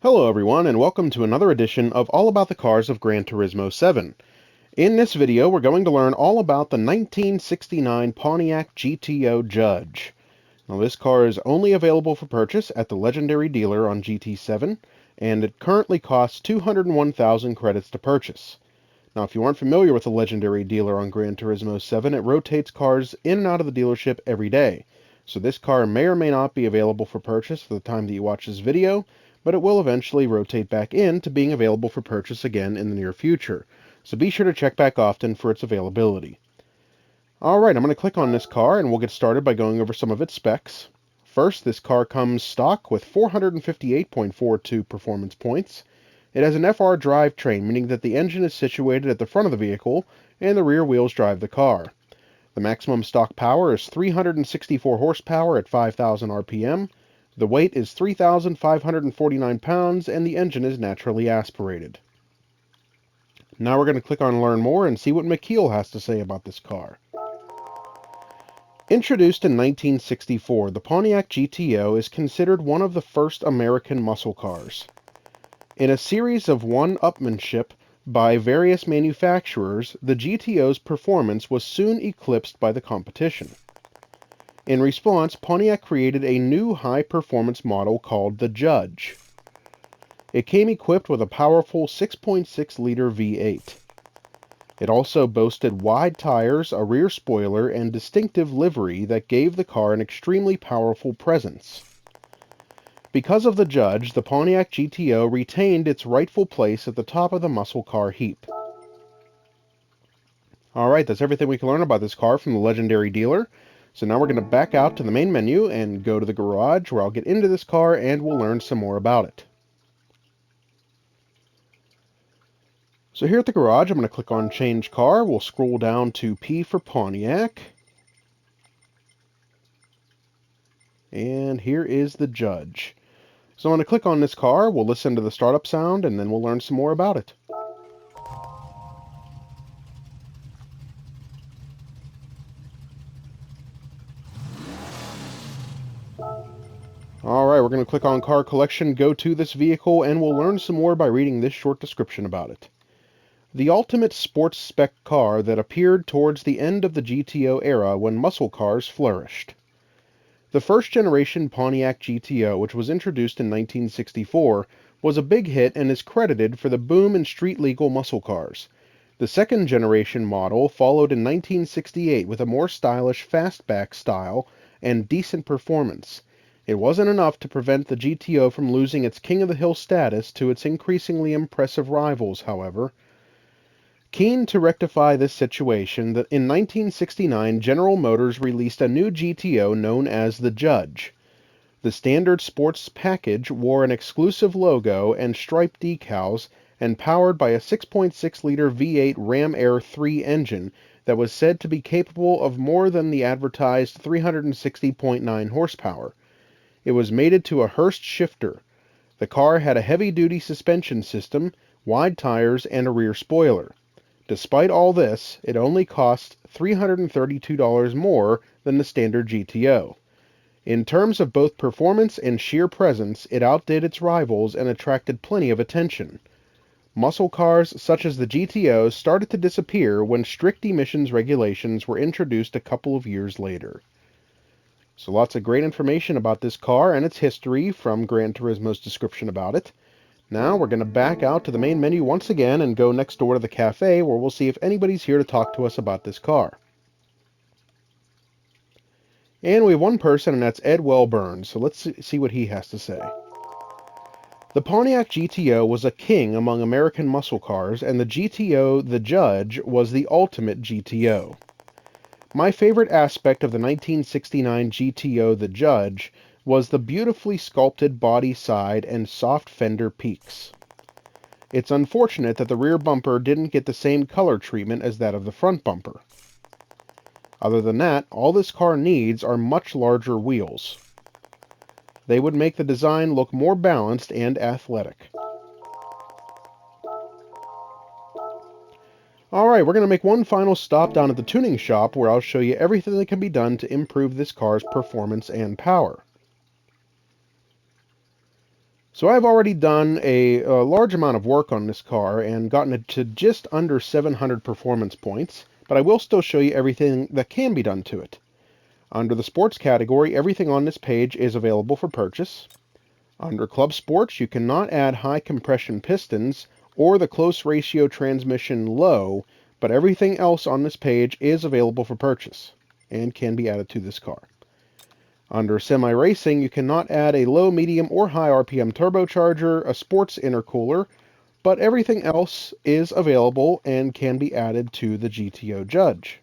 Hello everyone, and welcome to another edition of All About the Cars of Gran Turismo 7. In this video, we're going to learn all about the 1969 Pontiac GTO Judge. Now, this car is only available for purchase at the legendary dealer on GT7, and it currently costs 201,000 credits to purchase. Now, if you aren't familiar with the legendary dealer on Gran Turismo 7, it rotates cars in and out of the dealership every day. So this car may or may not be available for purchase at the time that you watch this video, but it will eventually rotate back into being available for purchase again in the near future. So be sure to check back often for its availability. Alright, I'm going to click on this car and we'll get started by going over some of its specs. First, this car comes stock with 458.42 performance points. It has an FR drivetrain, meaning that the engine is situated at the front of the vehicle and the rear wheels drive the car. The maximum stock power is 364 horsepower at 5,000 RPM. The weight is 3,549 pounds, and the engine is naturally aspirated. Now we're going to click on Learn More and see what McKeel has to say about this car. Introduced in 1964, the Pontiac GTO is considered one of the first American muscle cars. In a series of one-upmanship by various manufacturers, the GTO's performance was soon eclipsed by the competition. In response, Pontiac created a new high-performance model called the Judge. It came equipped with a powerful 6.6-liter V8. It also boasted wide tires, a rear spoiler, and distinctive livery that gave the car an extremely powerful presence. Because of the Judge, the Pontiac GTO retained its rightful place at the top of the muscle car heap. Alright, that's everything we can learn about this car from the legendary dealer. So now we're going to back out to the main menu and go to the garage where I'll get into this car and we'll learn some more about it. So here at the garage, I'm going to click on Change Car. We'll scroll down to P for Pontiac. And here is the Judge. So I'm going to click on this car, we'll listen to the startup sound, and then we'll learn some more about it. Alright, we're going to click on Car Collection, go to this vehicle, and we'll learn some more by reading this short description about it. The ultimate sports spec car that appeared towards the end of the GTO era when muscle cars flourished. The first generation Pontiac GTO, which was introduced in 1964, was a big hit and is credited for the boom in street-legal muscle cars. The second generation model followed in 1968 with a more stylish fastback style and decent performance. It wasn't enough to prevent the GTO from losing its King of the Hill status to its increasingly impressive rivals, however. Keen to rectify this situation, in 1969 General Motors released a new GTO known as the Judge. The standard sports package wore an exclusive logo and striped decals and powered by a 6.6-liter V8 Ram Air 3 engine that was said to be capable of more than the advertised 360.9 horsepower. It was mated to a Hurst shifter. The car had a heavy-duty suspension system, wide tires, and a rear spoiler. Despite all this, it only cost $332 more than the standard GTO. In terms of both performance and sheer presence, it outdid its rivals and attracted plenty of attention. Muscle cars such as the GTO started to disappear when strict emissions regulations were introduced a couple of years later. So lots of great information about this car and its history from Gran Turismo's description about it. Now we're going to back out to the main menu once again and go next door to the cafe where we'll see if anybody's here to talk to us about this car. And we have one person, and that's Ed Wellburn, so let's see what he has to say. The Pontiac GTO was a king among American muscle cars, and the GTO, the Judge, was the ultimate GTO. My favorite aspect of the 1969 GTO, the Judge, was the beautifully sculpted body side and soft fender peaks. It's unfortunate that the rear bumper didn't get the same color treatment as that of the front bumper. Other than that, all this car needs are much larger wheels. They would make the design look more balanced and athletic. Alright, we're going to make one final stop down at the tuning shop where I'll show you everything that can be done to improve this car's performance and power. So I've already done a large amount of work on this car and gotten it to just under 700 performance points, but I will still show you everything that can be done to it. Under the sports category, everything on this page is available for purchase. Under Club Sports, you cannot add high compression pistons or the close ratio transmission low, but everything else on this page is available for purchase and can be added to this car. Under semi-racing, you cannot add a low, medium, or high RPM turbocharger, a sports intercooler, but everything else is available and can be added to the GTO Judge.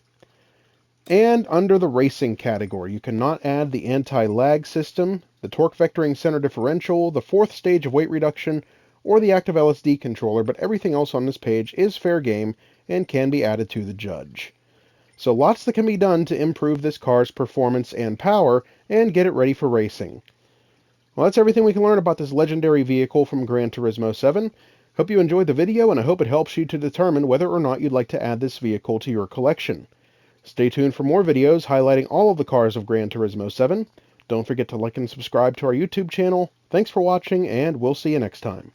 And under the racing category, you cannot add the anti-lag system, the torque vectoring center differential, the fourth stage of weight reduction, or the active LSD controller, but everything else on this page is fair game and can be added to the Judge. So lots that can be done to improve this car's performance and power and get it ready for racing. Well, that's everything we can learn about this legendary vehicle from Gran Turismo 7. Hope you enjoyed the video, and I hope it helps you to determine whether or not you'd like to add this vehicle to your collection. Stay tuned for more videos highlighting all of the cars of Gran Turismo 7. Don't forget to like and subscribe to our YouTube channel. Thanks for watching, and we'll see you next time.